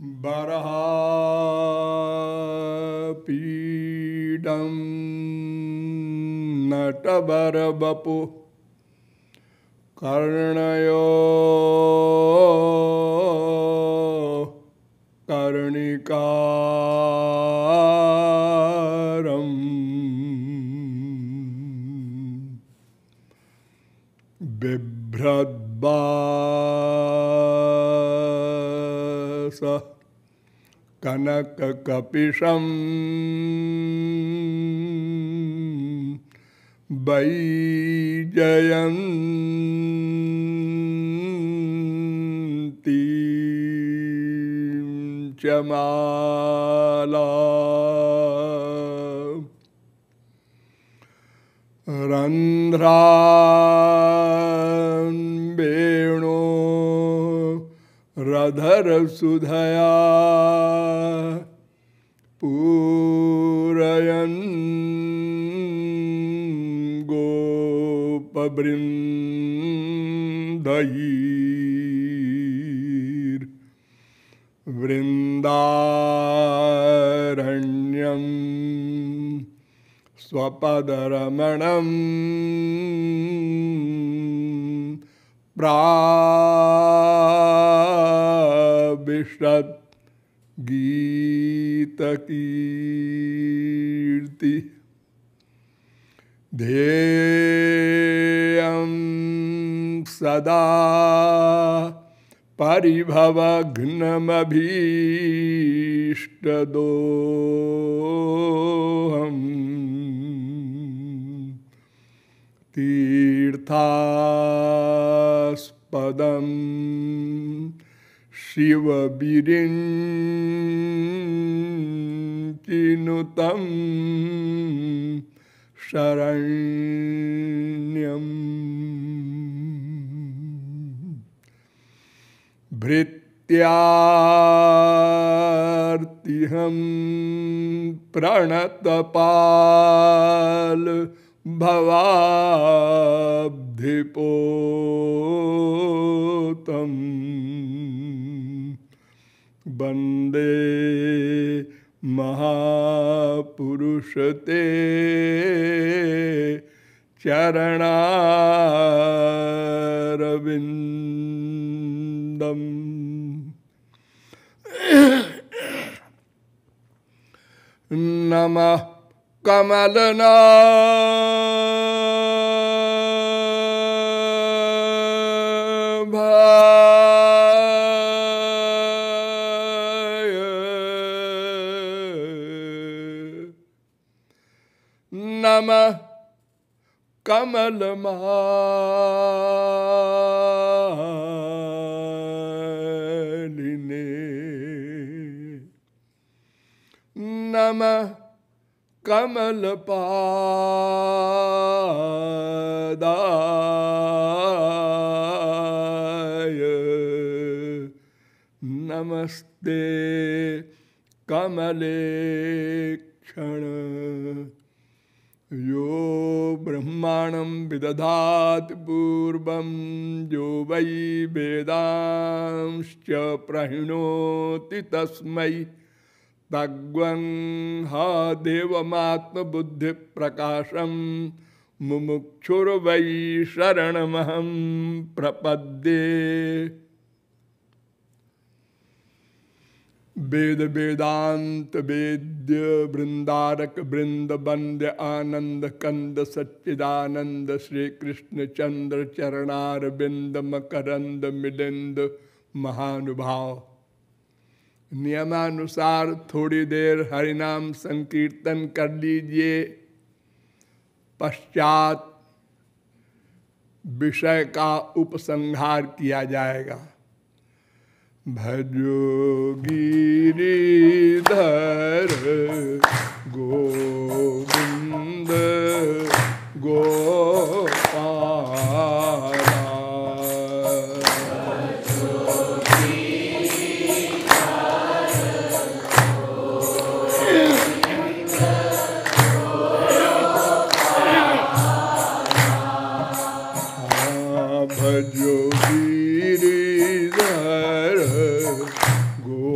बरहापीडं नटबरवपु कर्णयो कर्णिकारं बिभ्रद्वास कनककपिशं वैजयन्ती च माला रन्ध्रान् वेणो रधरसुधया पूरयन् गोपवृन्दैर्वृन्दारण्यं स्वपदरमणं प्राविशत् गीतकीर्ति ध्येयं सदा परिभवघ्नमभीष्टदोहम् तीर्थास्पदं शिवविरिञ्चिनुतं शरण्यं भृत्यार्तिहं प्रणतपाल भवाब्धिपोतं वन्दे महापुरुष ते चरणारविन्दम् नमः कमलनाभाय नमः कमलमालिने नमः कमलपादाय नमस्ते कमलेक्षण यो ब्रह्माणं विदधाति पूर्वं यो वै वेदांश्च प्रणोति तस्मै तग्वं हा देवमात्मबुद्धिप्रकाशं मुमुक्षुर्वै शरणमहं प्रपद्ये। वेद वेदांत वेद्य वृंदारक वृंद वंद्य आनंद कंद सच्चिदानंद श्री कृष्ण चंद्र चरणार बिंद मकरंद मिलिंद महानुभाव। नियमानुसार थोड़ी देर हरिनाम संकीर्तन कर लीजिए, पश्चात विषय का उपसंहार किया जाएगा। भजो गिरिधर गोविंद गोपाला। भजो गिरिधर गो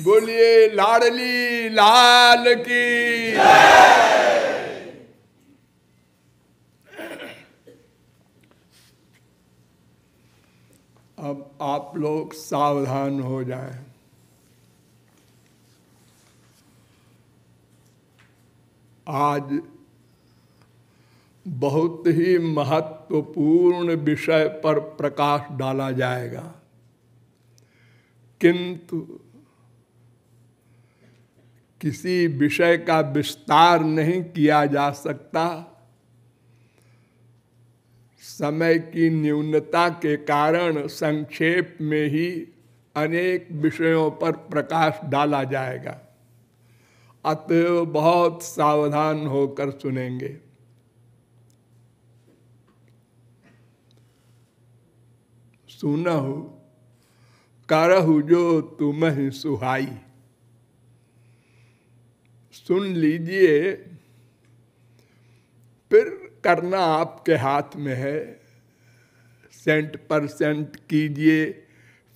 बोलिए लाडली लाल की। अब आप लोग सावधान हो जाएं। आज बहुत ही महत्वपूर्ण विषय पर प्रकाश डाला जाएगा, किंतु किसी विषय का विस्तार नहीं किया जा सकता। समय की न्यूनता के कारण संक्षेप में ही अनेक विषयों पर प्रकाश डाला जाएगा, अतएव बहुत सावधान होकर सुनेंगे। सुनहु करहु जो तुम्हें सुहाई। सुन लीजिए, फिर करना आपके हाथ में है। 100% कीजिए,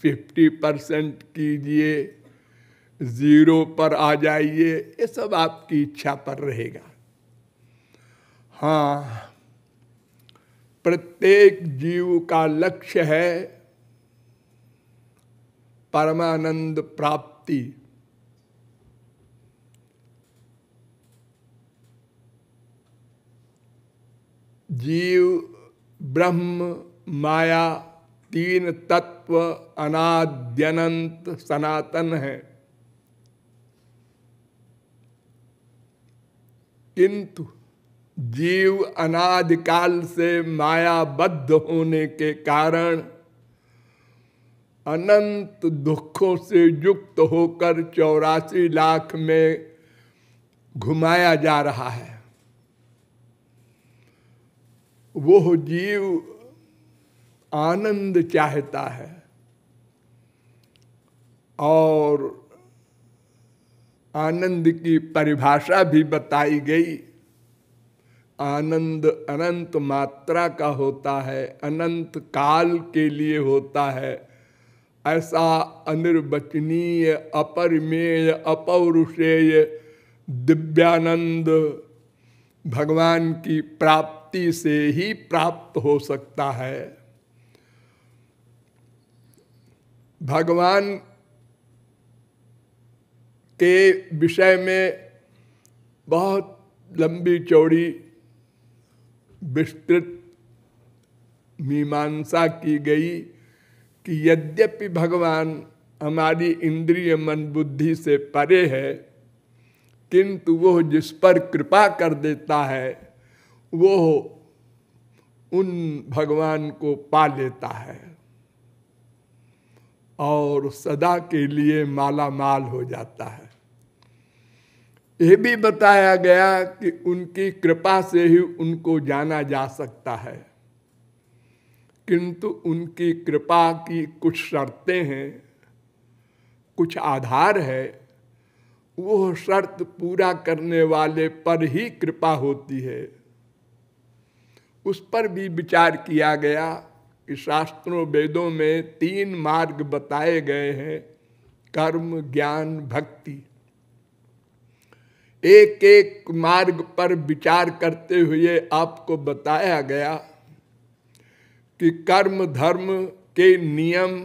50% कीजिए, 0 पर आ जाइए, ये सब आपकी इच्छा पर रहेगा। हाँ, प्रत्येक जीव का लक्ष्य है परमानंद प्राप्ति। जीव, ब्रह्म, माया, 3 तत्व अनाद्यनंत सनातन है, किंतु जीव अनादिकाल से मायाबद्ध होने के कारण अनंत दुखों से युक्त होकर 84 लाख में घुमाया जा रहा है। वो जीव आनंद चाहता है, और आनंद की परिभाषा भी बताई गई। आनंद अनंत मात्रा का होता है, अनंत काल के लिए होता है। ऐसा अनिर्वचनीय, अपरिमेय, अपौरुषेय दिव्यानंद भगवान की प्राप्ति से ही प्राप्त हो सकता है। भगवान के विषय में बहुत लंबी चौड़ी विस्तृत मीमांसा की गई कि यद्यपि भगवान हमारी इंद्रिय मन बुद्धि से परे है, किंतु वो जिस पर कृपा कर देता है वो उन भगवान को पा लेता है और सदा के लिए माला माल हो जाता है। यह भी बताया गया कि उनकी कृपा से ही उनको जाना जा सकता है, किंतु उनकी कृपा की कुछ शर्तें हैं, कुछ आधार है। वो शर्त पूरा करने वाले पर ही कृपा होती है। उस पर भी विचार किया गया कि शास्त्रों वेदों में 3 मार्ग बताए गए हैं, कर्म, ज्ञान, भक्ति। एक एक मार्ग पर विचार करते हुए आपको बताया गया कि कर्म धर्म के नियम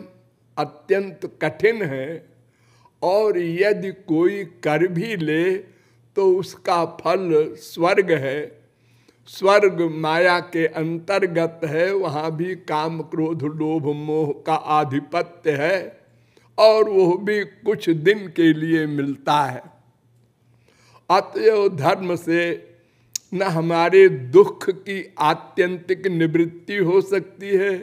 अत्यंत कठिन हैं, और यदि कोई कर भी ले तो उसका फल स्वर्ग है। स्वर्ग माया के अंतर्गत है, वहाँ भी काम क्रोध लोभ मोह का आधिपत्य है, और वो भी कुछ दिन के लिए मिलता है। अतएव धर्म से न हमारे दुख की आत्यंतिक निवृत्ति हो सकती है,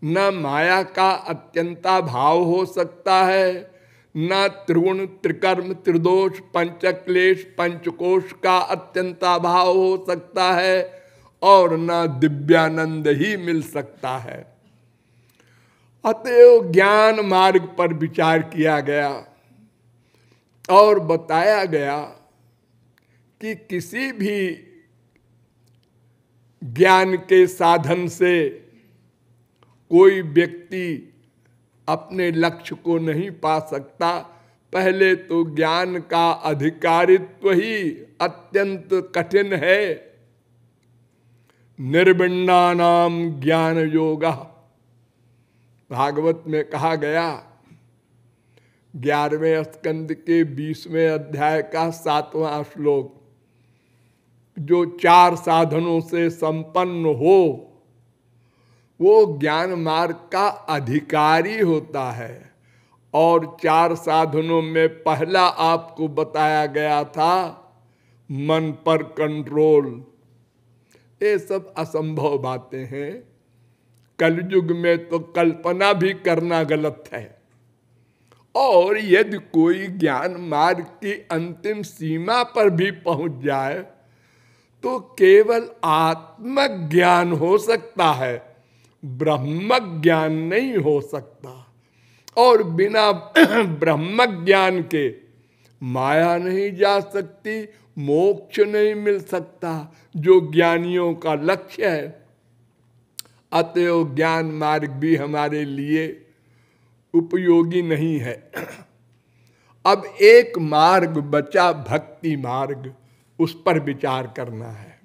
न माया का अत्यंता भाव हो सकता है, न त्रिगुण त्रिकर्म त्रिदोष पंचक्लेश पंचकोश का अत्यंता भाव हो सकता है, और न दिव्यानंद ही मिल सकता है। अतएव ज्ञान मार्ग पर विचार किया गया और बताया गया कि किसी भी ज्ञान के साधन से कोई व्यक्ति अपने लक्ष्य को नहीं पा सकता, पहले तो ज्ञान का अधिकारित्व ही अत्यंत कठिन है। निर्विण्णानाम ज्ञान योगा, भागवत में कहा गया 11वें स्कंद के 20वें अध्याय का 7वां श्लोक, जो 4 साधनों से संपन्न हो वो ज्ञान मार्ग का अधिकारी होता है। और 4 साधनों में पहला आपको बताया गया था मन पर कंट्रोल। ये सब असंभव बातें हैं। कलयुग में तो कल्पना भी करना गलत है। और यदि कोई ज्ञान मार्ग की अंतिम सीमा पर भी पहुंच जाए तो केवल आत्मज्ञान हो सकता है, ब्रह्म ज्ञान नहीं हो सकता। और बिना ब्रह्म ज्ञान के माया नहीं जा सकती, मोक्ष नहीं मिल सकता, जो ज्ञानियों का लक्ष्य है। अतएव ज्ञान मार्ग भी हमारे लिए उपयोगी नहीं है। अब एक मार्ग बचा, भक्ति मार्ग, उस पर विचार करना है।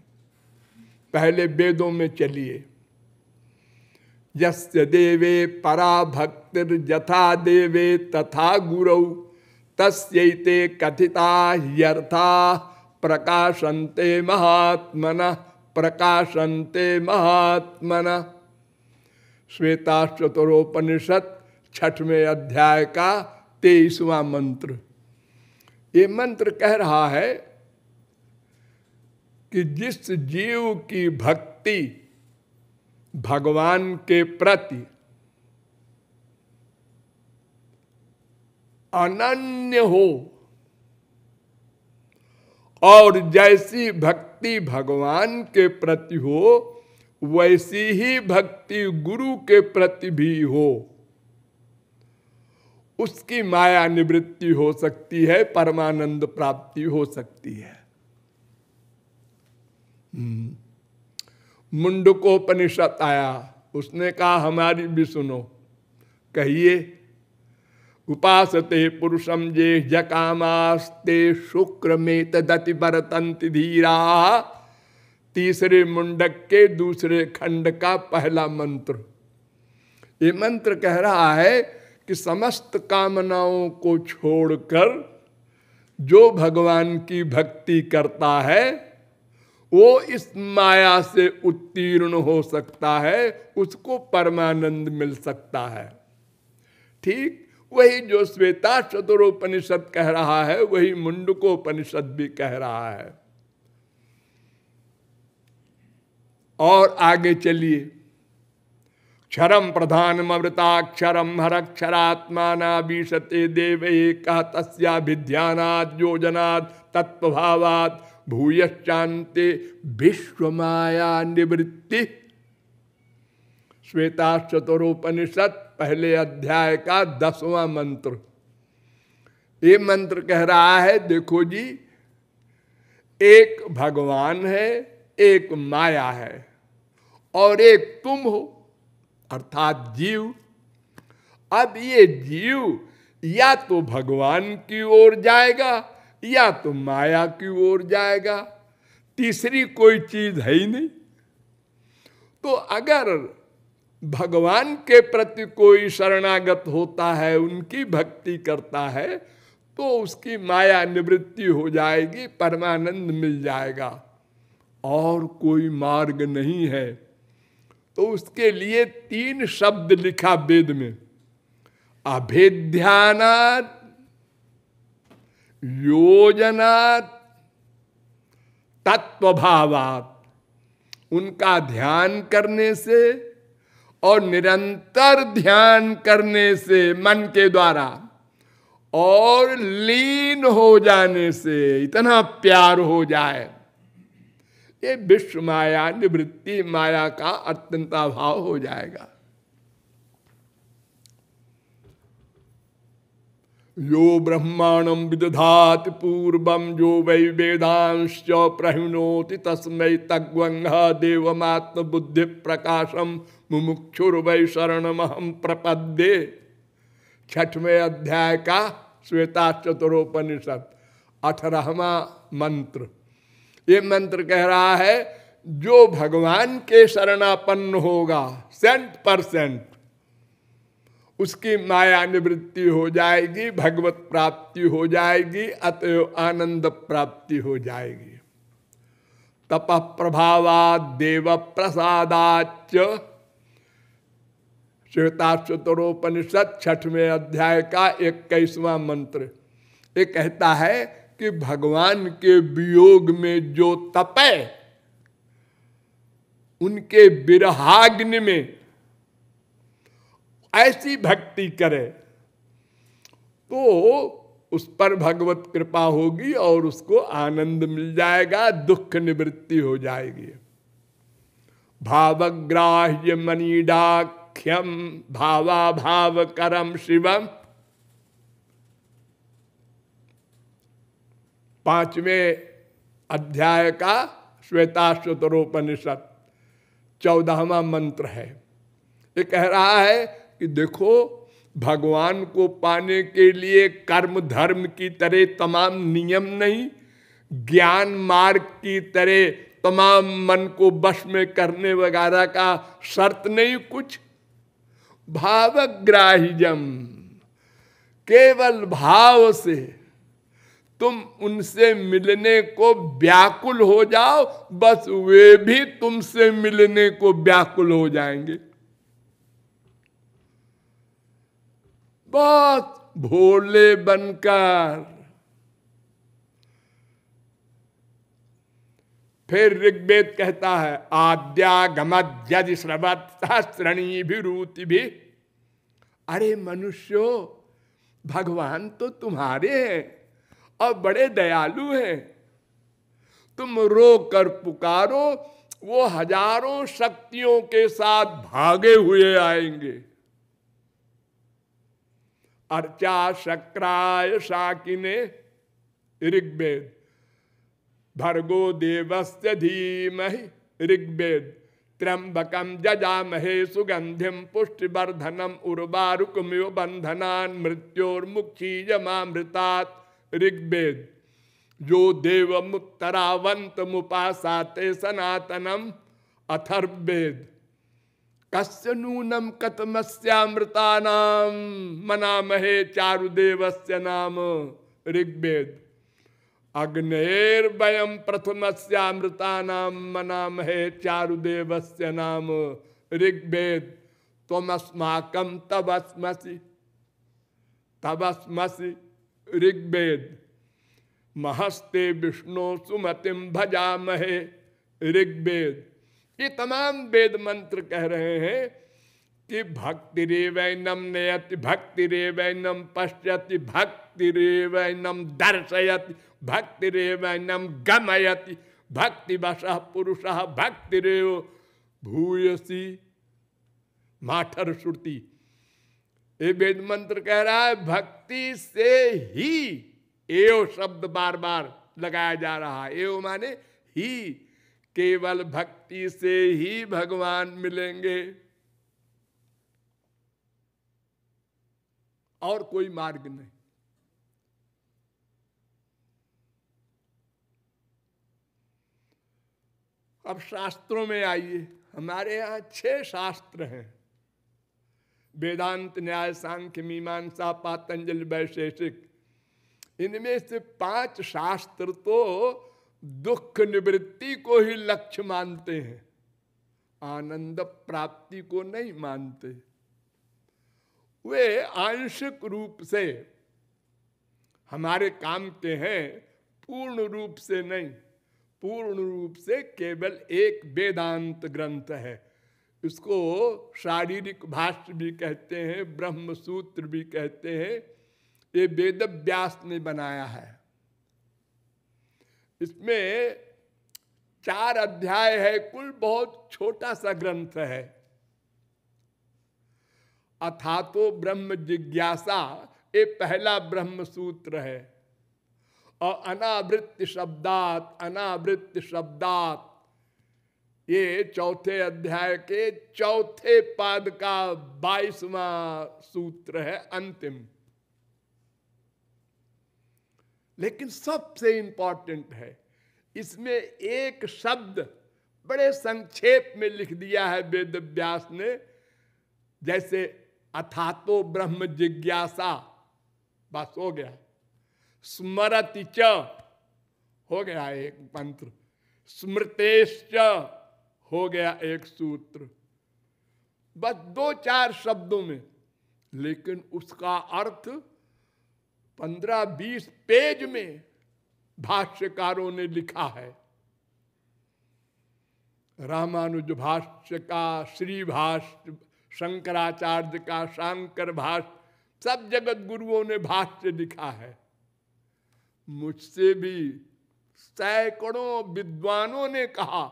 पहले वेदों में चलिए। यस्य देवे परा भक्तिर यथा देवे तथा गुरौ तस्यैते कथिता ह्यर्था प्रकाशन्ते महात्मनः प्रकाशन्ते महात्मनः। श्वेताश्वतरोपनिषद 6वें अध्याय का 23वां मंत्र। ये मंत्र कह रहा है कि जिस जीव की भक्ति भगवान के प्रति अनन्य हो, और जैसी भक्ति भगवान के प्रति हो वैसी ही भक्ति गुरु के प्रति भी हो, उसकी माया निवृत्ति हो सकती है, परमानंद प्राप्ति हो सकती है। मुंडकोपनिषद आया, उसने कहा हमारी भी सुनो। कहिए। उपासते पुरुषम जे जकामास्ते शुक्र में तदति बरतंति धीरा। तीसरे मुंडक के दूसरे खंड का पहला मंत्र। ये मंत्र कह रहा है कि समस्त कामनाओं को छोड़कर जो भगवान की भक्ति करता है वो इस माया से उत्तीर्ण हो सकता है, उसको परमानंद मिल सकता है। ठीक वही जो श्वेताश्वतरोपनिषद कह रहा है वही मुंडकोपनिषद भी कह रहा है। और आगे चलिए। क्षरम प्रधानम अमृताक्षरम हरक्षरात्माना विशते देव एकः तस्याभिध्यानात् योजनात् तत्वभावात् भूयश्चान्ते विश्वमाया निवृत्ति। श्वेताश्वतरोपनिषद पहले अध्याय का 10वां मंत्र। ये मंत्र कह रहा है देखो जी, एक भगवान है, एक माया है, और एक तुम हो अर्थात जीव। अब ये जीव या तो भगवान की ओर जाएगा या तो माया की ओर जाएगा, तीसरी कोई चीज है ही नहीं। तो अगर भगवान के प्रति कोई शरणागत होता है, उनकी भक्ति करता है, तो उसकी माया निवृत्ति हो जाएगी, परमानंद मिल जाएगा। और कोई मार्ग नहीं है। तो उसके लिए 3 शब्द लिखा वेद में, अभेद्यानात्, योजनात्, तत्वभावात्। उनका ध्यान करने से और निरंतर ध्यान करने से मन के द्वारा और लीन हो जाने से, इतना प्यार हो जाए, ये विश्व माया निवृत्ति, माया का अत्यंताभाव हो जाएगा। यो ब्रह्मांडं विदधाति पूर्वं जो वै वेदांश्च प्रहिणोति तस्मै तद्वंह देवमात्म बुद्धि प्रकाशम मुमुक्षुर्वै शरणमहं प्रपद्ये। 6वें अध्याय का श्वेताश्वतरोपनिषद 18वां मंत्र। ये मंत्र कह रहा है जो भगवान के शरणापन्न होगा 100%, उसकी माया निवृत्ति हो जाएगी, भगवत प्राप्ति हो जाएगी, अतएव आनंद प्राप्ति हो जाएगी। तपः प्रभावात् देव प्रसादाच्च, श्वेताश्वतरोपनिषद 6वें अध्याय का 21वां मंत्र। ये कहता है कि भगवान के वियोग में जो तपे, उनके विरहाग्नि में ऐसी भक्ति करे तो उस पर भगवत कृपा होगी और उसको आनंद मिल जाएगा, दुख निवृत्ति हो जाएगी। भावग्राह्य मनीडाख्यम भावा भाव करम शिवम, 5वें अध्याय का श्वेताश्वतरोपनिषद 14वां मंत्र है। ये कह रहा है कि देखो, भगवान को पाने के लिए कर्म धर्म की तरह तमाम नियम नहीं, ज्ञान मार्ग की तरह तमाम मन को वश में करने वगैरह का शर्त नहीं कुछ। भावग्राह्यम, केवल भाव से तुम उनसे मिलने को व्याकुल हो जाओ, बस वे भी तुमसे मिलने को व्याकुल हो जाएंगे। बहुत भोले बनकर। फिर ऋग्वेद कहता है आद्यागमद्यदि श्रवत सहस्रणी भी रूति भी। अरे मनुष्यो, भगवान तो तुम्हारे हैं और बड़े दयालु हैं, तुम रो कर पुकारो, वो हजारों शक्तियों के साथ भागे हुए आएंगे। अर्चा शक्राय शाकिने, ऋग्वेद। भर्गो देवस्य धीमहि, ऋग्वेद। त्र्यंबकम जजामहे सुगंधिम पुष्टिवर्धनम उर्वारुकमिव बंधनान् मृत्योर्मुक्षीयमामृतात्, ऋग्वेद। जो देवमुत्तरावंत मुपासाते सनातनम, अथर्ववेद। कस्य नूनम कतमस्यामृतानाम मनामहे चारुदेवस्य नाम, ऋग्वेद। अग्नेर्वयं प्रथमस्यामृतानाम मनामहे चारुदेवस्य नाम, ऋग्वेद। त्वमस्माकं तवस्मसि, तवस्मसि, ऋग्वेद। महस्ते विष्णु सुमतिम भजामहे, ऋग्वेद। ये तमाम वेद मंत्र कह रहे हैं कि भक्तिरेवैनम नयति, भक्तिरेवैनम पश्यति, भक्तिरेवैनम दर्शयति, भक्तिरेवैनम गमयति, भक्तिवशः पुरुषः भक्तिरेव भूयसी, माठर श्रुति। ये वेद मंत्र कह रहा है भक्ति से ही, एव शब्द बार बार लगाया जा रहा है, एव माने ही, केवल भक्ति से ही भगवान मिलेंगे और कोई मार्ग नहीं। अब शास्त्रों में आइए, हमारे यहाँ 6 शास्त्र हैं। वेदांत, न्याय, सांख्य, मीमांसा, पातंजलि, वैशेषिक। इनमें से 5 शास्त्र तो दुख निवृत्ति को ही लक्ष्य मानते हैं, आनंद प्राप्ति को नहीं मानते। वे आंशिक रूप से हमारे काम के हैं, पूर्ण रूप से नहीं। पूर्ण रूप से केवल एक वेदांत ग्रंथ है, इसको शारीरिक भाष्य भी कहते हैं, ब्रह्म सूत्र भी कहते हैं। ये वेद व्यास ने बनाया है। इसमें 4 अध्याय है कुल, बहुत छोटा सा ग्रंथ है। अथातो ब्रह्म जिज्ञासा, ये पहला ब्रह्म सूत्र है। और अनावृत्ति शब्दात, अनावृत्ति शब्दात, ये 4थे अध्याय के 4थे पाद का 22वां सूत्र है, अंतिम। लेकिन सबसे इंपॉर्टेंट है, इसमें एक शब्द बड़े संक्षेप में लिख दिया है वेद व्यास ने, जैसे अथातो ब्रह्म जिज्ञासा, बस हो गया। स्मरति च हो गया एक मंत्र, स्मृतेश्च हो गया एक सूत्र, बस 2-4 शब्दों में। लेकिन उसका अर्थ 15-20 पेज में भाष्यकारों ने लिखा है। रामानुज भाष्य का, श्री भाष्य, शंकराचार्य का शांकर भाष्य, सब जगत गुरुओं ने भाष्य लिखा है। मुझसे भी सैकड़ों विद्वानों ने कहा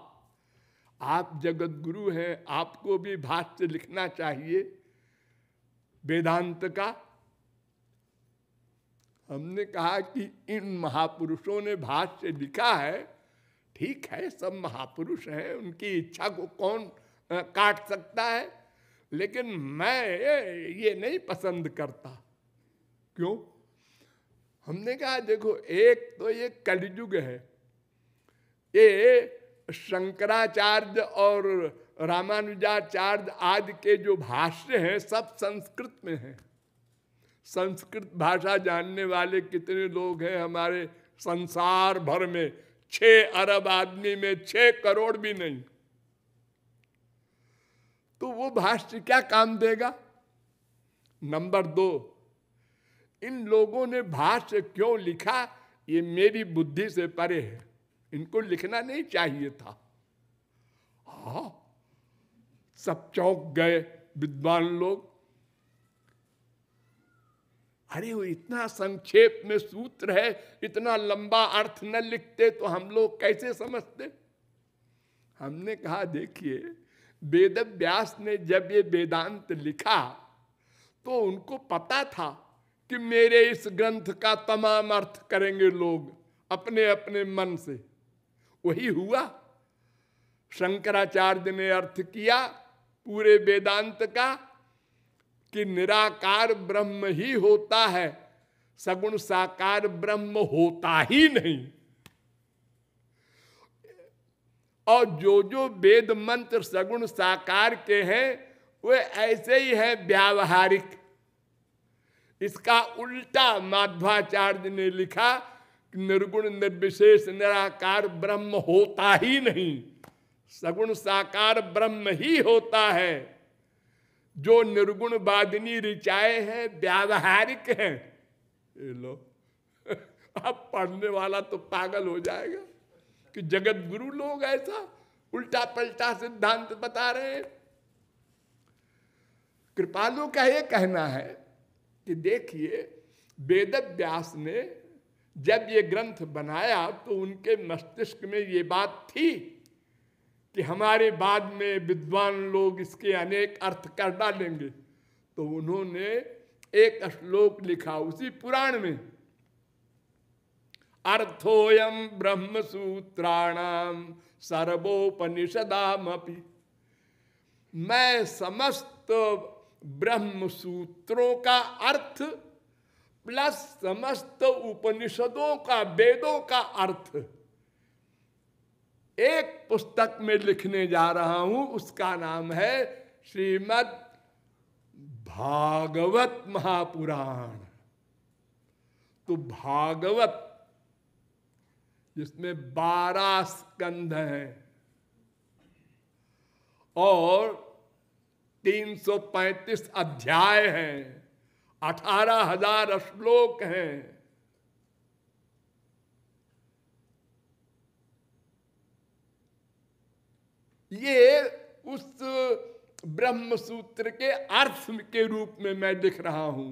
आप जगत गुरु हैं, आपको भी भाष्य लिखना चाहिए वेदांत का। हमने कहा कि इन महापुरुषों ने भाष्य लिखा है, ठीक है, सब महापुरुष हैं, उनकी इच्छा को कौन काट सकता है, लेकिन मैं ये नहीं पसंद करता। क्यों? हमने कहा देखो, एक तो ये कलयुग है, ये शंकराचार्य और रामानुजाचार्य आदि के जो भाष्य हैं सब संस्कृत में हैं। संस्कृत भाषा जानने वाले कितने लोग हैं हमारे संसार भर में? 6 अरब आदमी में 6 करोड़ भी नहीं। तो वो भाष्य क्या काम देगा? नंबर 2, इन लोगों ने भाष्य क्यों लिखा, ये मेरी बुद्धि से परे है, इनको लिखना नहीं चाहिए था। हाँ, सब चौंक गए विद्वान लोग। अरे वो इतना संक्षेप में सूत्र है, इतना लंबा अर्थ न लिखते तो हम लोग कैसे समझते? हमने कहा देखिए, वेद व्यास ने जब ये वेदांत लिखा तो उनको पता था कि मेरे इस ग्रंथ का तमाम अर्थ करेंगे लोग अपने अपने मन से। वही हुआ। शंकराचार्य ने अर्थ किया पूरे वेदांत का कि निराकार ब्रह्म ही होता है, सगुण साकार ब्रह्म होता ही नहीं। और जो जो वेद मंत्र सगुण साकार के हैं वे ऐसे ही हैं व्यावहारिक। इसका उल्टा माध्वाचार्य ने लिखा, निर्गुण निर्विशेष निराकार ब्रह्म होता ही नहीं, सगुण साकार ब्रह्म ही होता है। जो निर्गुण वादिनी ऋचाएं हैं व्यावहारिक हैं। ये लो अब पढ़ने वाला तो पागल हो जाएगा कि जगत गुरु लोग ऐसा उल्टा पलटा सिद्धांत बता रहे हैं। कृपालु का ये कहना है कि देखिए, वेद व्यास ने जब ये ग्रंथ बनाया तो उनके मस्तिष्क में ये बात थी कि हमारे बाद में विद्वान लोग इसके अनेक अर्थ कर डालेंगे। तो उन्होंने एक श्लोक लिखा उसी पुराण में, अर्थोयम ब्रह्म सूत्राणाम सर्वोपनिषदामपि। मैं समस्त ब्रह्म सूत्रों का अर्थ प्लस समस्त उपनिषदों का, वेदों का अर्थ एक पुस्तक में लिखने जा रहा हूं। उसका नाम है श्रीमद् भागवत महापुराण। तो भागवत जिसमें 12 स्कंध हैं और 335 अध्याय हैं, 18,000 श्लोक हैं। ये उस ब्रह्म सूत्र के अर्थ के रूप में मैं लिख रहा हूं।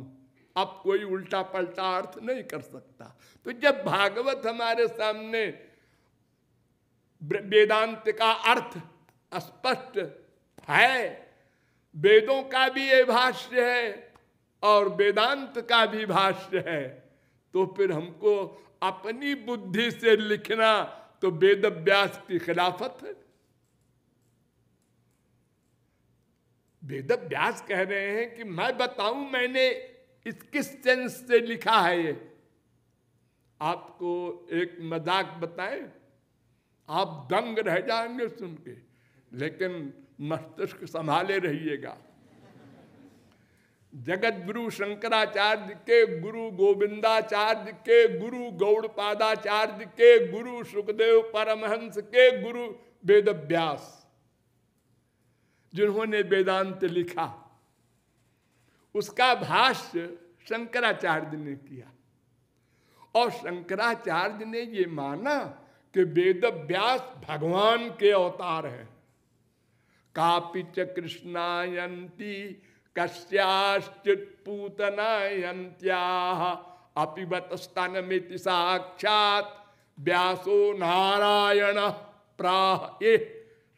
अब कोई उल्टा पलटा अर्थ नहीं कर सकता। तो जब भागवत हमारे सामने वेदांत का अर्थ स्पष्ट है, वेदों का भी ये भाष्य है और वेदांत का भी भाष्य है, तो फिर हमको अपनी बुद्धि से लिखना तो वेद व्यास की खिलाफत है। वेद व्यास कह रहे हैं कि मैं बताऊं मैंने इस किस सेंस से लिखा है ये। आपको एक मजाक बताएं, आप दंग रह जाएंगे सुन के, लेकिन मस्तिष्क संभाले रहिएगा। जगत गुरु शंकराचार्य के गुरु गोविंदाचार्य के गुरु गौड़पादाचार्य के गुरु सुखदेव परमहंस के गुरु वेदव्यास, जिन्होंने वेदांत लिखा, उसका भाष्य शंकराचार्य ने किया। और शंकराचार्य ने ये माना कि वेदव्यास भगवान के अवतार हैं। कापि च कृष्णायन्ति कस्याश्चित् पूतनायन्त्याः अपिबत स्तनमिति साक्षात् व्यासो नारायण प्राह। ये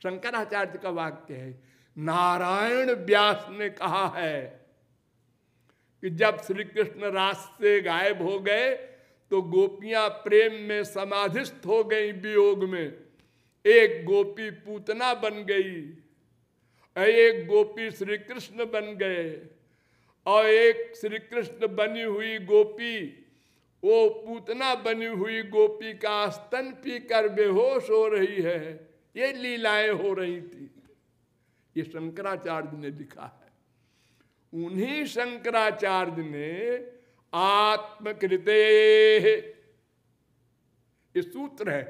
शंकराचार्य का वाक्य है। नारायण व्यास ने कहा है कि जब श्री कृष्ण रास से गायब हो गए तो गोपियां प्रेम में समाधिस्थ हो गई वियोग में। एक गोपी पूतना बन गई, एक गोपी श्री कृष्ण बन गए, और एक श्री कृष्ण बनी हुई गोपी वो पूतना बनी हुई गोपी का स्तन पीकर बेहोश हो रही है। ये लीलाएं हो रही थी। ये शंकराचार्य ने लिखा है। उन्हीं शंकराचार्य ने आत्मकृते, ये सूत्र है,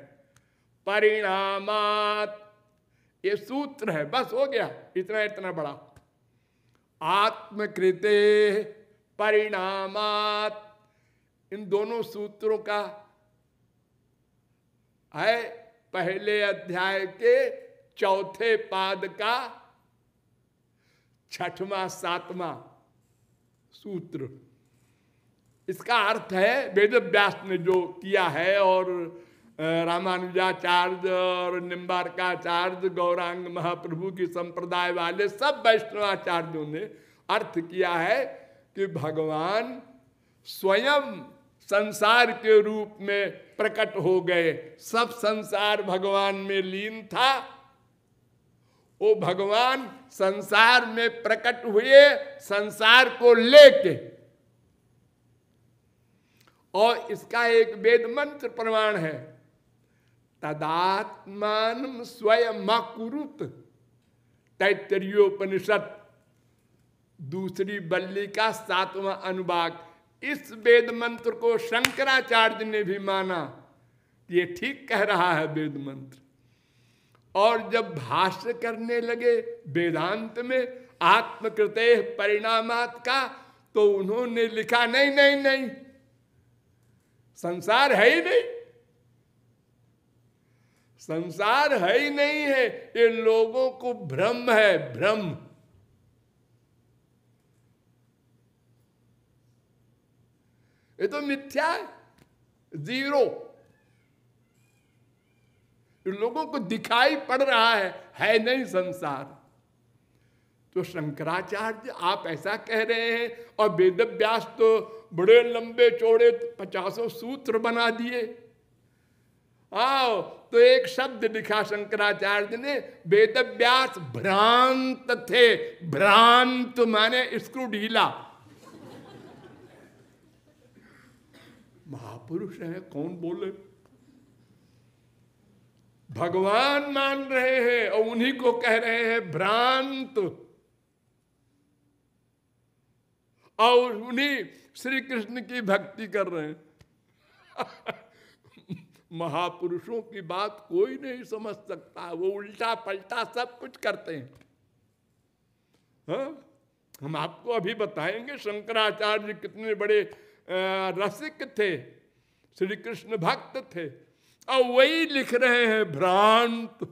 परिणामात, ये सूत्र है, बस हो गया, इतना इतना बड़ा। आत्मकृते परिणामात, इन दोनों सूत्रों का है पहले अध्याय के चौथे पाद का 6वां 7वां सूत्र। इसका अर्थ है वेदव्यास ने जो किया है, और रामानुजाचार्य और निम्बारकाचार्य गौरांग महाप्रभु की संप्रदाय वाले सब वैष्णवाचार्यों ने अर्थ किया है कि भगवान स्वयं संसार के रूप में प्रकट हो गए। सब संसार भगवान में लीन था, वो भगवान संसार में प्रकट हुए संसार को लेके। और इसका एक वेद मंत्र प्रमाण है, तदात्मान स्वयं कुरुत, तैत्तरीयोपनिषद 2 बल्ली का 7वां अनुभाग। इस वेद मंत्र को शंकराचार्य ने भी माना, ये ठीक कह रहा है वेद मंत्र। और जब भाष्य करने लगे वेदांत में आत्मकृते परिणामात का, तो उन्होंने लिखा नहीं नहीं नहीं, संसार है ही नहीं, संसार है ही नहीं है, ये लोगों को भ्रम है, भ्रम। ये तो मिथ्या है, जीरो। लोगों को दिखाई पड़ रहा है नहीं संसार। तो शंकराचार्य आप ऐसा कह रहे हैं, और वेदव्यास तो बड़े लंबे चौड़े 50 सूत्र बना दिए। आओ तो एक शब्द लिखा शंकराचार्य ने, वेदव्यास भ्रांत थे। भ्रांत माने स्क्रू ढीला। महापुरुष हैं, कौन बोले? भगवान मान रहे हैं और उन्हीं को कह रहे हैं भ्रांत, और उन्हीं श्री कृष्ण की भक्ति कर रहे हैं। महापुरुषों की बात कोई नहीं समझ सकता, वो उल्टा पलटा सब कुछ करते हैं। हाँ? हम आपको अभी बताएंगे शंकराचार्य कितने बड़े रसिक थे, श्री कृष्ण भक्त थे, और वही लिख रहे हैं भ्रांत।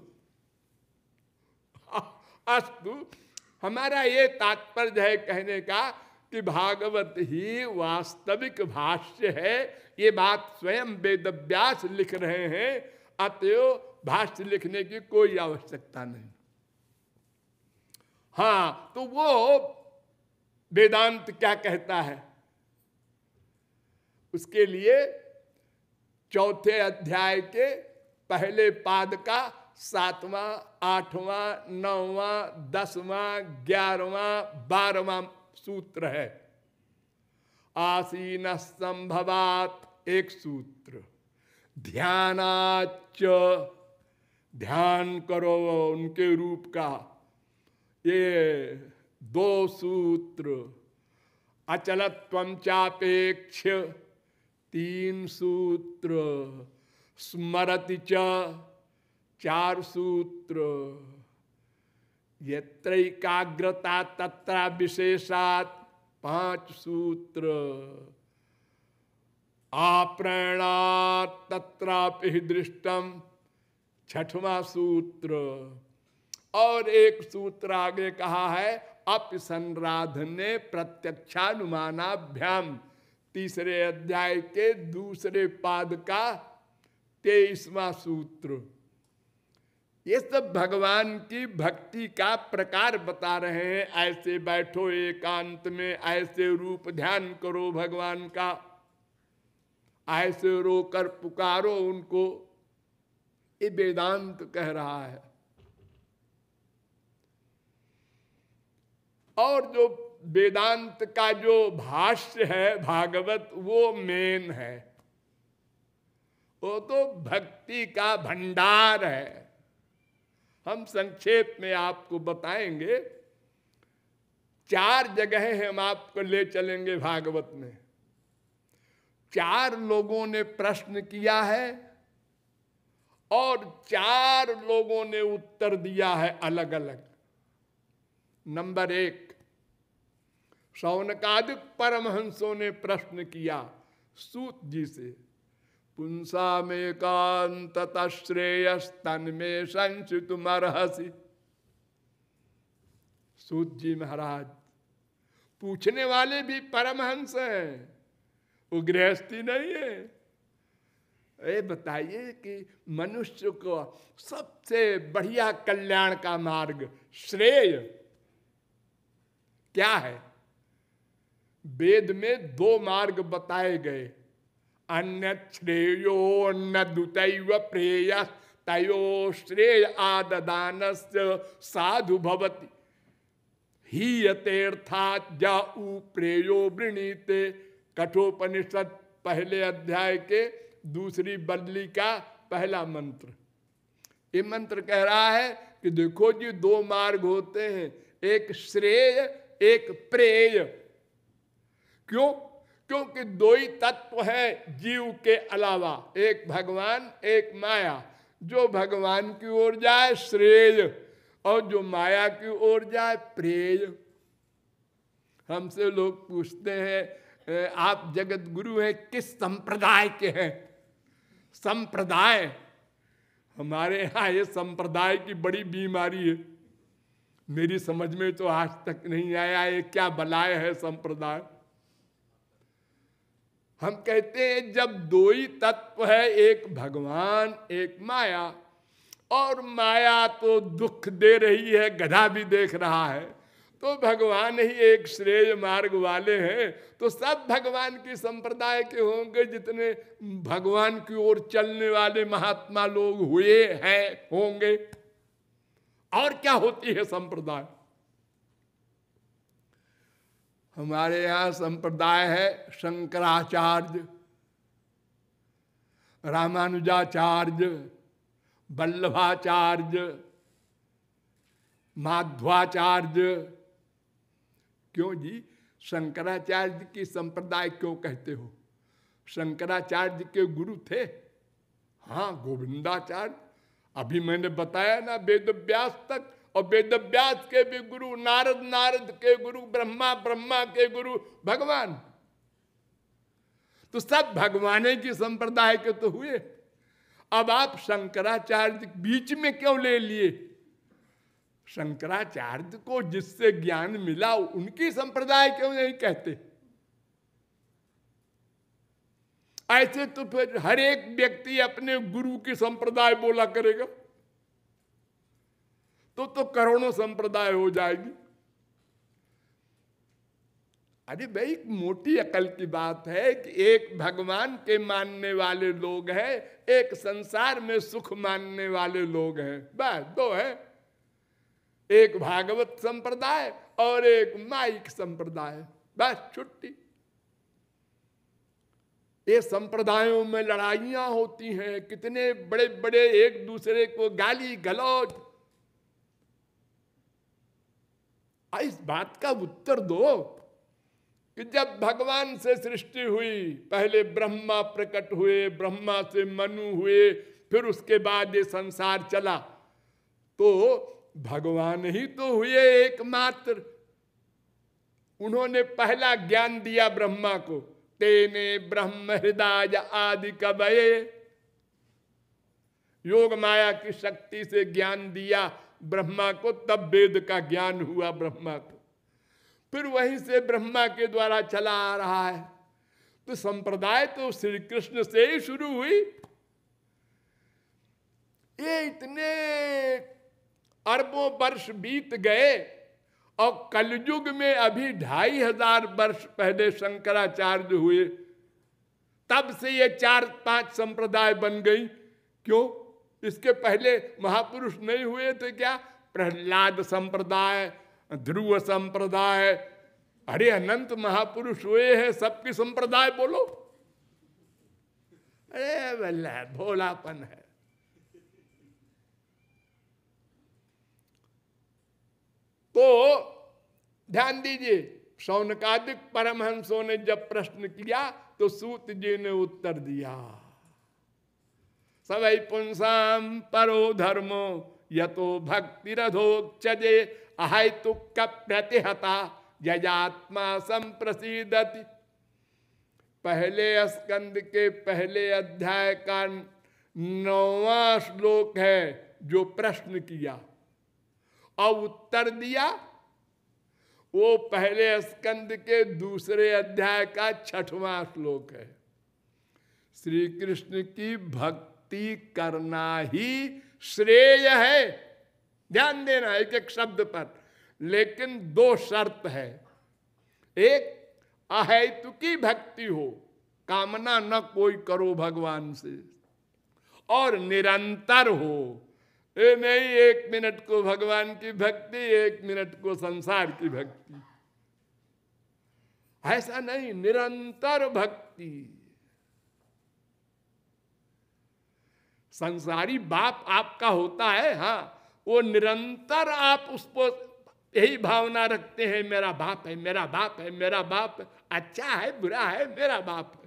अस्तु, हमारा ये तात्पर्य है कहने का कि भागवत ही वास्तविक भाष्य है। ये बात स्वयं वेदव्यास लिख रहे हैं, अतएव भाष्य लिखने की कोई आवश्यकता नहीं। हाँ, तो वो वेदांत क्या कहता है, उसके लिए चौथे अध्याय के पहले पाद का 7वां, 8वां, 9वां, 10वां, 11वां, 12वां सूत्र है। आसीन संभवात एक सूत्र, ध्यानाच, ध्यान करो उनके रूप का, ये 2 सूत्र, अचलत्वं चापेक्ष 3 सूत्र, स्मरति च 4 सूत्र, यत्रैकाग्रता तत्र विशेषात् 5 सूत्र, आप्राणात् तत्रापि दृष्टम 6वां सूत्र, और एक सूत्र आगे कहा है अपसंराधने प्रत्यक्षानुमानाभ्याम, 3 अध्याय के 2 पाद का 23वां सूत्र। ये सब भगवान की भक्ति का प्रकार बता रहे हैं। ऐसे बैठो एकांत में, ऐसे रूप ध्यान करो भगवान का, ऐसे रोकर पुकारो उनको, ये वेदांत कह रहा है। और जो वेदांत का जो भाष्य है भागवत, वो मेन है, वो तो भक्ति का भंडार है। हम संक्षेप में आपको बताएंगे, 4 जगह हम आपको ले चलेंगे भागवत में। 4 लोगों ने प्रश्न किया है और 4 लोगों ने उत्तर दिया है अलग अलग। नंबर 1, शौनकादिक परमहंसों ने प्रश्न किया सूत जी से, पुंसा में कांततः श्रेयस तन्मे संचितुमर्हसि। सूत जी महाराज, पूछने वाले भी परमहंस हैं, वो गृहस्थी नहीं है। ये बताइए कि मनुष्य को सबसे बढ़िया कल्याण का मार्ग, श्रेय क्या है? वेद में 2 मार्ग बताए गए, अन्य श्रेयो अन्य दुतैव प्रेय तयो श्रेय आददानस्य साधु भवति हीयतेर्थात् जाऊ प्रेयो वृणीते। कठोपनिषद 1 अध्याय के 2 बल्ली का 1 मंत्र। ये मंत्र कह रहा है कि देखो जी 2 मार्ग होते हैं, एक श्रेय एक प्रेय। क्यों? क्योंकि 2 ही तत्व है जीव के अलावा, एक भगवान एक माया। जो भगवान की ओर जाए श्रेय, और जो माया की ओर जाए प्रेय। हमसे लोग पूछते हैं आप जगत गुरु हैं, किस संप्रदाय के हैं? संप्रदाय, हमारे यहाँ ये संप्रदाय की बड़ी बीमारी है। मेरी समझ में तो आज तक नहीं आया ये क्या बलाय है संप्रदाय। हम कहते हैं जब 2 ही तत्व है, एक भगवान एक माया, और माया तो दुख दे रही है, गधा भी देख रहा है, तो भगवान ही एक श्रेय मार्ग वाले हैं। तो सब भगवान की संप्रदाय के होंगे, जितने भगवान की ओर चलने वाले महात्मा लोग हुए हैं होंगे। और क्या होती है संप्रदाय? हमारे यहाँ संप्रदाय है शंकराचार्य, रामानुजाचार्य, वल्लभाचार्य, माध्वाचार्य। क्यों जी शंकराचार्य की संप्रदाय क्यों कहते हो? शंकराचार्य के गुरु थे, हाँ, गोविंदाचार्य। अभी मैंने बताया ना, वेदव्यास तक, और वेदव्यास के भी गुरु नारद, नारद के गुरु ब्रह्मा, ब्रह्मा के गुरु भगवान। तो सब भगवान की संप्रदाय के तो हुए। अब आप शंकराचार्य बीच में क्यों ले लिए? शंकराचार्य को जिससे ज्ञान मिला उनकी संप्रदाय क्यों नहीं कहते? ऐसे तो फिर हर एक व्यक्ति अपने गुरु की संप्रदाय बोला करेगा, तो करोड़ों संप्रदाय हो जाएगी। अरे भाई, मोटी अकल की बात है कि एक भगवान के मानने वाले लोग हैं, एक संसार में सुख मानने वाले लोग हैं, बस 2 है। एक भागवत संप्रदाय और एक माइक संप्रदाय, बस छुट्टी। ये संप्रदायों में लड़ाइयां होती हैं, कितने बड़े बड़े एक दूसरे को गाली गलौज। इस बात का उत्तर दो कि जब भगवान से सृष्टि हुई, पहले ब्रह्मा प्रकट हुए, ब्रह्मा से मनु हुए, फिर उसके बाद ये संसार चला, तो भगवान ही तो हुए एकमात्र। उन्होंने पहला ज्ञान दिया ब्रह्मा को, तेने ब्रह्म हृदय आदि कवये, योग माया की शक्ति से ज्ञान दिया ब्रह्मा को, तब वेद का ज्ञान हुआ ब्रह्मा को। फिर वहीं से ब्रह्मा के द्वारा चला आ रहा है। तो संप्रदाय तो श्री कृष्ण से ही शुरू हुई। ये इतने अरबों वर्ष बीत गए और कलयुग में अभी 2500 वर्ष पहले शंकराचार्य हुए, तब से ये 4-5 संप्रदाय बन गई। क्यों? इसके पहले महापुरुष नहीं हुए थे क्या? प्रहलाद संप्रदाय, ध्रुव संप्रदाय, अरे अनंत महापुरुष हुए हैं, सबकी संप्रदाय बोलो। अरे बल्ला भोलापन है। तो ध्यान दीजिए, शौनकादिक परमहंसों ने जब प्रश्न किया तो सूत जी ने उत्तर दिया, सवै पुंसाम परो धर्मो यतो भक्ति रथोक्षजे अहैतुक प्रतिहता यजात्मा संप्रसीदति। पहले स्कंद के पहले अध्याय का 9वां श्लोक है जो प्रश्न किया और उत्तर दिया, वो पहले स्कंद के दूसरे अध्याय का 6वां श्लोक है। श्री कृष्ण की भक्ति करना ही श्रेय है। ध्यान देना एक एक शब्द पर, लेकिन 2 शर्त है। एक, अहेतुकी भक्ति हो, कामना न कोई करो भगवान से, और निरंतर हो। ये नहीं 1 मिनट को भगवान की भक्ति, 1 मिनट को संसार की भक्ति, ऐसा नहीं, निरंतर भक्ति। संसारी बाप आपका होता है, हाँ, वो निरंतर आप उसको यही भावना रखते हैं, मेरा बाप है, मेरा बाप है, मेरा बाप है, अच्छा है बुरा है, मेरा बाप है।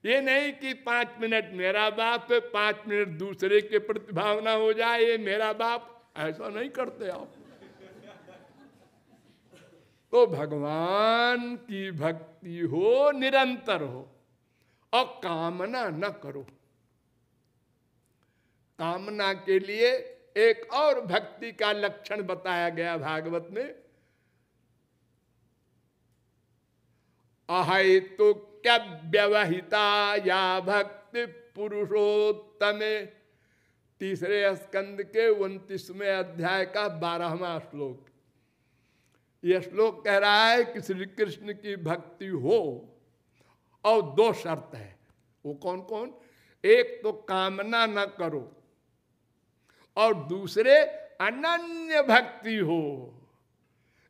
ये नहीं कि 5 मिनट मेरा बाप है, 5 मिनट दूसरे के प्रति भावना हो जाए ये मेरा बाप, ऐसा नहीं करते आप। तो भगवान की भक्ति हो, निरंतर हो, और कामना न करो। कामना के लिए एक और भक्ति का लक्षण बताया गया भागवत में, अहेतुक व्यवहिता या भक्ति पुरुषोत्तमे, 3 स्कंद के 29वें अध्याय का 12वां श्लोक। यह श्लोक कह रहा है कि श्री कृष्ण की भक्ति हो, और 2 शर्त है। वो कौन कौन? एक तो कामना न करो, और दूसरे अनन्य भक्ति हो,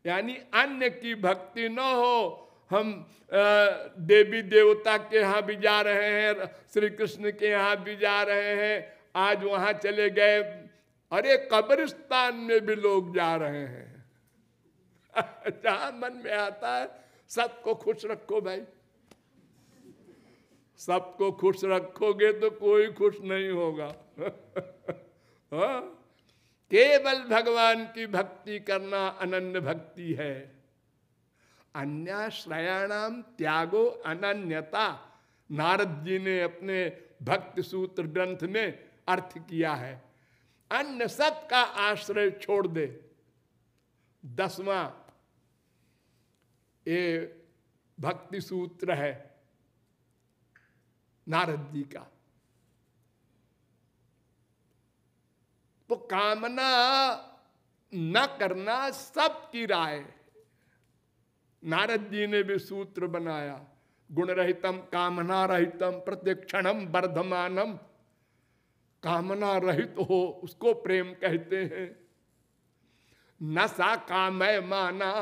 यानी अन्य की भक्ति न हो। हम देवी देवता के यहाँ भी जा रहे हैं, श्री कृष्ण के यहाँ भी जा रहे हैं, आज वहाँ चले गए, अरे कब्रिस्तान में भी लोग जा रहे हैं। जहाँ मन में आता है सबको खुश रखो भाई, सबको खुश रखोगे तो कोई खुश नहीं होगा। हाँ? केवल भगवान की भक्ति करना अनन्य भक्ति है। अन्याश्रयाणाम त्यागो अनन्यता, नारद जी ने अपने भक्ति सूत्र ग्रंथ में अर्थ किया है। अन्य सब का आश्रय छोड़ दे। 10वां ये भक्ति सूत्र है नारद जी का। तो कामना न करना सबकी राय। नारद जी ने भी सूत्र बनाया, गुण रहितम कामना रहितम प्रतिक्षणम वर्धमानम। कामना रहित हो उसको प्रेम कहते हैं। न सा कामय माना,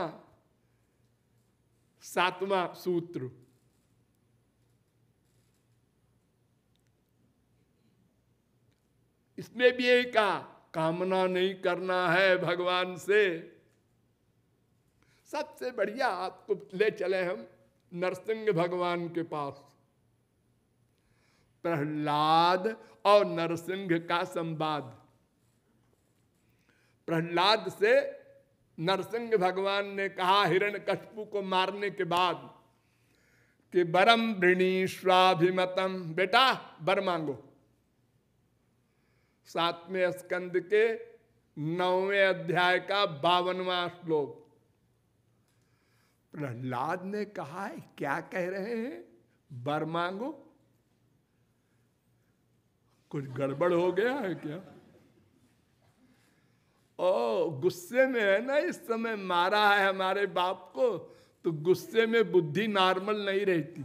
7वां सूत्र। इसमें भी यही कहा, कामना नहीं करना है भगवान से। सबसे बढ़िया आपको ले चले हम नरसिंह भगवान के पास। प्रहलाद और नरसिंह का संवाद। प्रहलाद से नरसिंह भगवान ने कहा हिरण्यकशिपु को मारने के बाद कि वरम वृणीष्वाभिमतम, बेटा वर मांगो। 7वें स्कंद के 9वें अध्याय का 52वां श्लोक। प्रहलाद ने कहा है क्या कह रहे हैं, वर मांगो? कुछ गड़बड़ हो गया है क्या? ओ गुस्से में है ना, इस समय मारा है हमारे बाप को, तो गुस्से में बुद्धि नॉर्मल नहीं रहती।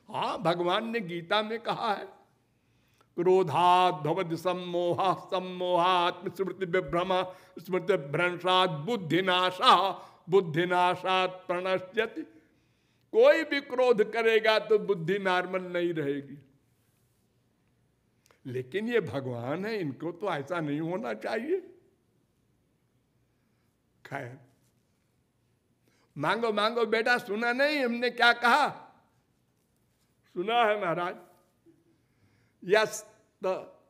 हाँ, भगवान ने गीता में कहा है क्रोधात् भवति सम्मोहः सम्मोहात् स्मृति विभ्रमः स्मृति भ्रंशात् बुद्धिनाशः बुद्धिनाशात् प्रणश्यति। कोई भी क्रोध करेगा तो बुद्धि नॉर्मल नहीं रहेगी। लेकिन ये भगवान है, इनको तो ऐसा नहीं होना चाहिए। खैर, मांगो मांगो बेटा, सुना नहीं हमने क्या कहा? सुना है महाराज। यस्त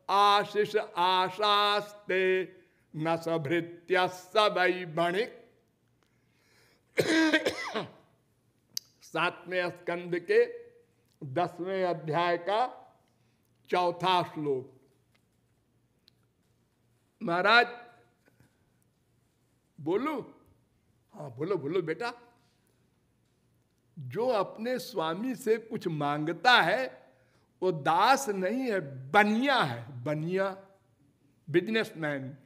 आशीष आशास्ते न सभृत्य सबई बणिक। 7वें स्कंद के 10वें अध्याय का 4था श्लोक। महाराज बोलो? हाँ बोलो बोलो बेटा। जो अपने स्वामी से कुछ मांगता है वो दास नहीं है, बनिया है, बनिया, बिजनेसमैन।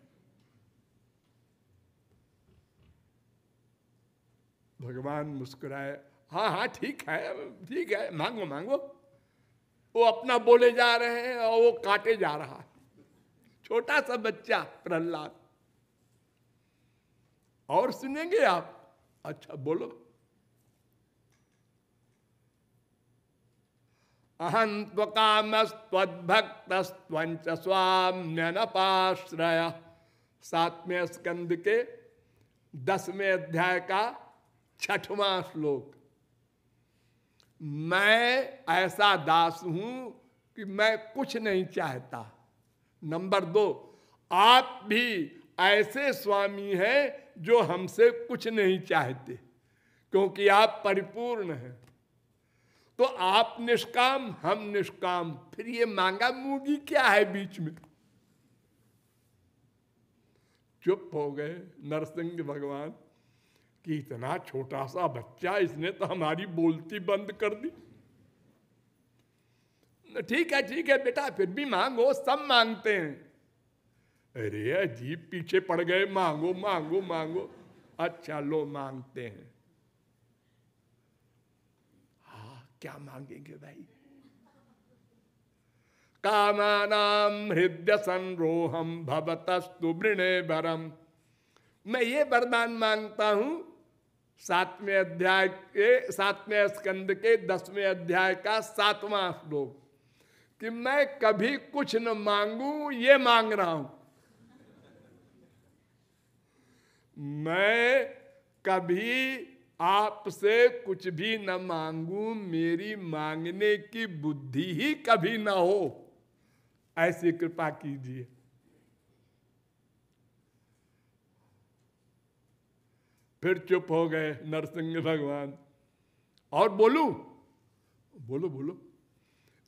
भगवान मुस्कुराए, हाँ हाँ ठीक है, मांगो मांगो। वो अपना बोले जा रहे हैं और वो काटे जा रहा है। छोटा सा बच्चा प्रहलाद। और सुनेंगे आप? अच्छा बोलो। अहं त्वकामस्त्वद्भक्तस्त्वंच स्वाम्यनपाश्रय। 7वें स्कंद के 10वें अध्याय का 6वां श्लोक। मैं ऐसा दास हूं कि मैं कुछ नहीं चाहता। नंबर 2, आप भी ऐसे स्वामी हैं जो हमसे कुछ नहीं चाहते, क्योंकि आप परिपूर्ण हैं। तो आप निष्काम, हम निष्काम, फिर ये मांगा मूंगी क्या है बीच में? चुप हो गए नरसिंह भगवान कि इतना छोटा सा बच्चा, इसने तो हमारी बोलती बंद कर दी। ठीक है बेटा, फिर भी मांगो, सब मांगते हैं। अरे अजीब पीछे पड़ गए, मांगो मांगो मांगो। अच्छा लो मांगते हैं। क्या मांगेंगे भाई? कामानाम हृदय संरोहम भवतस्तु वृणे वरम। मैं ये वरदान मांगता हूं 7वें अध्याय के 7वें स्कंद के 10वें अध्याय का 7वां श्लोक, कि मैं कभी कुछ न मांगू, ये मांग रहा हूं। मैं कभी आपसे कुछ भी न मांगू, मेरी मांगने की बुद्धि ही कभी ना हो, ऐसी कृपा कीजिए। फिर चुप हो गए नरसिंह भगवान। और बोलूं? बोलो बोलो।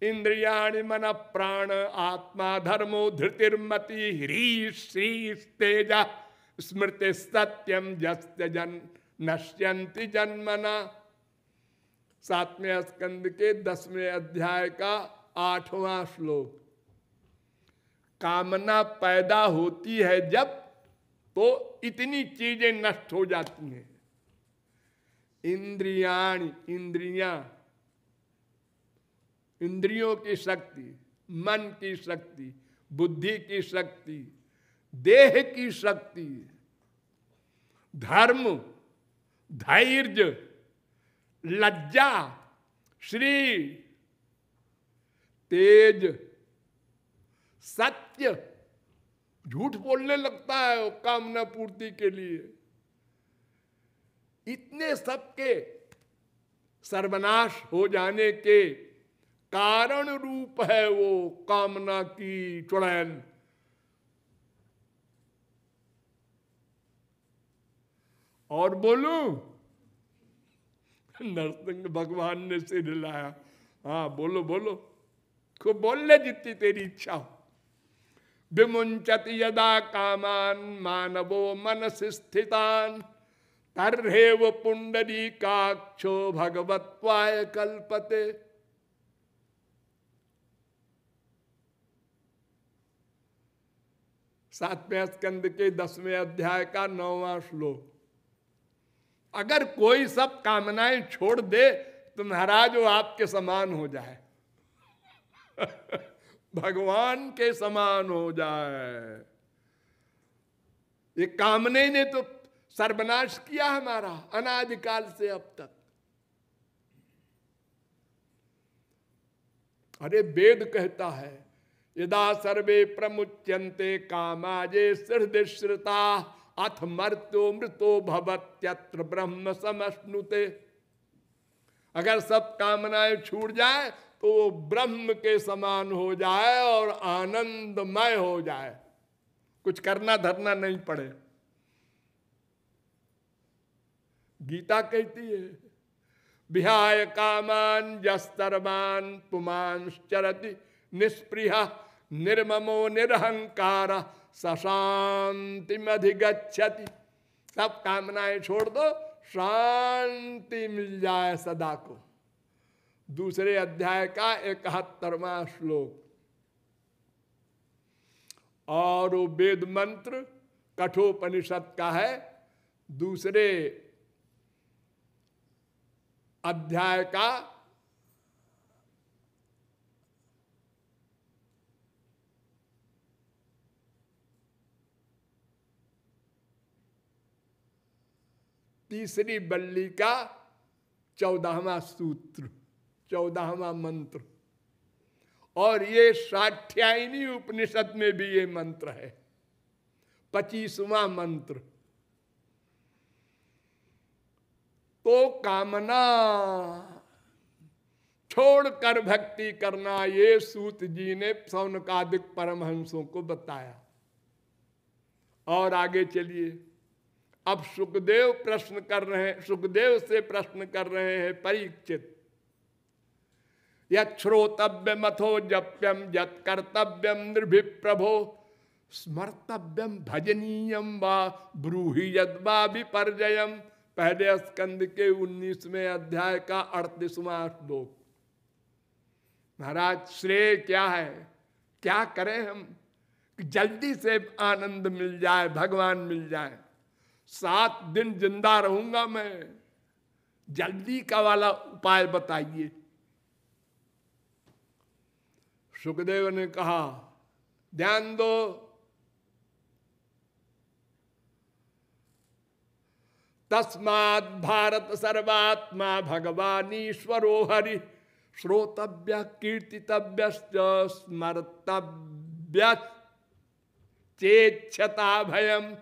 इंद्रियाणि मन प्राण आत्मा धर्मो धृतिर्मति ह्रीः श्रीः तेजा स्मृति सत्यम यस्य जन नश्यन्ति जन्मना। 7वें स्कंद के 10वें अध्याय का 8वां श्लोक। कामना पैदा होती है जब, तो इतनी चीजें नष्ट हो जाती हैं। इंद्रियाणि, इंद्रियां, इंद्रियों की शक्ति, मन की शक्ति, बुद्धि की शक्ति, देह की शक्ति, धर्म, धैर्य, लज्जा, श्री, तेज, सत्य झूठ बोलने लगता है वो कामना पूर्ति के लिए। इतने सबके सर्वनाश हो जाने के कारण रूप है वो कामना की चुड़ैल। और बोलूं, नरसिंह भगवान ने सिर हिलाया। हाँ बोलो बोलो, खूब बोल ले जितनी तेरी इच्छा हो। विमुंचति यदा कामान मानवो मनसि स्थितान तर्हेव पुंडरीकाक्षो भगवत्वाय कल्पते। सातवें स्कंद के 10वें अध्याय का 9वां श्लोक। अगर कोई सब कामनाएं छोड़ दे तो महाराज वो आपके समान हो जाए, भगवान के समान हो जाए। ये कामने ने तो सर्वनाश किया हमारा अनादिकाल से अब तक। अरे वेद कहता है यदा सर्वे प्रमुच्यन्ते कामाजे हृदयश्रिता अथ मर्त्यो मृतो भवत्यत्र ब्रह्म समश्नुते। अगर सब कामनाएं छूट जाए तो वो ब्रह्म के समान हो जाए और आनंदमय हो जाए, कुछ करना धरना नहीं पड़े। गीता कहती है विहाय कामान यस्तर्वान पुमांश्चरति निष्प्रिया निर्ममो निरहंकार सशांतिमधिगच्छति। सब कामनाएं छोड़ दो, शांति मिल जाए सदा को। दूसरे अध्याय का 71वां श्लोक। और वो वेद मंत्र कठोपनिषद का है, दूसरे अध्याय का 3री बल्ली का 14वां सूत्र, 14वां मंत्र। और ये साठ्यायनी उपनिषद में भी ये मंत्र है, 25वां मंत्र। तो कामना छोड़कर भक्ति करना, ये सूत जी ने सौनकादिक परमहंसों को बताया। और आगे चलिए, अब सुखदेव प्रश्न कर रहे हैं, सुखदेव से प्रश्न कर रहे हैं परीक्षित। यत् श्रोतव्यम अथो जप्यम यत् कर्तव्यम नृभि प्रभो स्मर्तव्यम भजनीयम वा ब्रूहि यद्वा विपर्जयम। पहले स्कंद के 19वें अध्याय का 38वां श्लोक। महाराज श्रेय क्या है, क्या करें हम जल्दी से आनंद मिल जाए, भगवान मिल जाए। 7 दिन जिंदा रहूंगा मैं, जल्दी का वाला उपाय बताइए। सुखदेव ने कहा ध्यान दो, तस्मात् भारत सर्वात्मा भगवान ईश्वरो हरि श्रोतव्य कीर्तितव्य स्मर्तव्य चेच्छता भयम।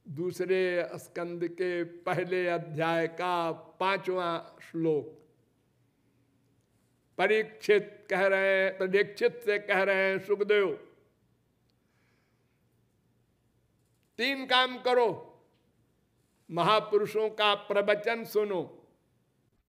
दूसरे स्कंद के पहले अध्याय का 5वां श्लोक। परीक्षित कह रहे हैं, परीक्षित से कह रहे हैं सुखदेव 3 काम करो, महापुरुषों का प्रवचन सुनो,